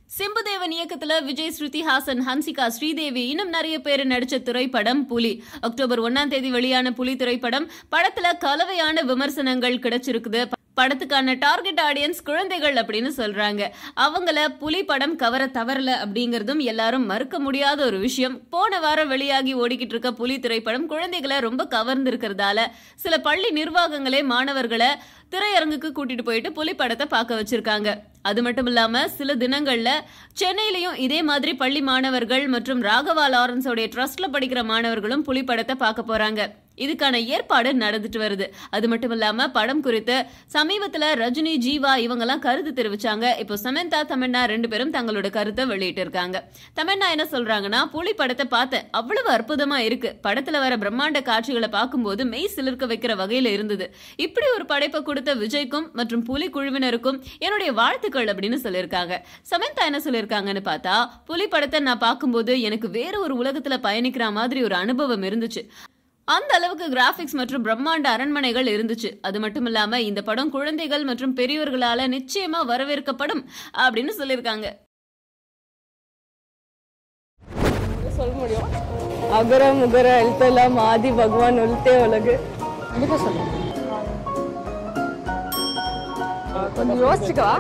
சிம்புதேவன் இயக்கத்துல விஜய், ஸ்ருதி ஹாசன், ஹன்சிகா, ஸ்ரீதேவி இன்னும் நிறைய பேர் நடிச்ச திரைப்படம் புலி. அக்டோபர் 1 வெளியான புலி திரைப்படம் படத்துல கலவையான விமர்சனங்கள் கிடைச்சிருக்குது. படத்துக்கான டார்கெட் ஆடியன்ஸ் குழந்தைகள் அப்படின்னு சொல்றாங்க. அவங்கள புலி படம் கவர தவறல அப்படிங்கறதும் எல்லாரும் மறுக்க முடியாத ஒரு விஷயம். போன வாரம் வெளியாகி ஓடிக்கிட்டு இருக்க புலி திரைப்படம் குழந்தைகளை ரொம்ப கவர்ந்து இருக்கிறதால சில பள்ளி நிர்வாகங்களே மாணவர்களை திரையரங்குக்கு கூட்டிட்டு போயிட்டு புலி படத்தை பார்க்க வச்சிருக்காங்க. அது மட்டும் இல்லாம சில தினங்கள்ல சென்னையிலையும் இதே மாதிரி பள்ளி மாணவர்கள் மற்றும் ராகவா லாரன்ஸோடைய ட்ரஸ்ட்ல படிக்கிற மாணவர்களும் புலி படத்தை பார்க்க போறாங்க. இதுக்கான ஏற்பாடு நடந்துட்டு வருது. அது மட்டும் இல்லாம படம் குறித்து சமீபத்துல ரஜினி, ஜீவா இவங்கெல்லாம் கருத்து தெரிவிச்சாங்க. இப்போ சமந்தா, தமன்னா 2 பேரும் தங்களோட கருத்தை வெளியிட்டு இருக்காங்க. தமன்னா என்ன சொல்றாங்கன்னா, புலி படத்தை பார்த்தேன், அவ்வளவு அற்புதமா இருக்கு. படத்துல வர பிரம்மாண்ட காட்சிகளை பார்க்கும்போது மெய் சிலிர்க்க வைக்கிற வகையில இருந்தது. இப்படி ஒரு படைப்பை கொடுத்த விஜய்க்கும் மற்றும் புலி குழுவினருக்கும் என்னுடைய வாழ்த்துக்கள் அப்படின்னு சொல்லியிருக்காங்க. சமந்தா என்ன சொல்லியிருக்காங்கன்னு பார்த்தா, புலி படத்தை நான் பார்க்கும்போது எனக்கு வேற ஒரு உலகத்துல பயணிக்கிற மாதிரி ஒரு அனுபவம் இருந்துச்சு. அந்த அளவுக்கு கிராபிக்ஸ் மற்றும் பிரம்மாண்ட அரண்மனைகள் இருந்துச்சு. அது மட்டும் இல்லாம இந்த படம் குழந்தைகள் மற்றும் பெரியவர்களால நிச்சயமா வரவேற்கப்படும் அப்படின்னு சொல்லியிருக்காங்க. சொல்ல முடியும். அகர முகர எழுத்தெல்லாம் ஆதி பகவான் ஒலித்தே உலகு. கண்டிப்பா சொல்லுங்க. கொஞ்சம் யோசிச்சுக்கவா.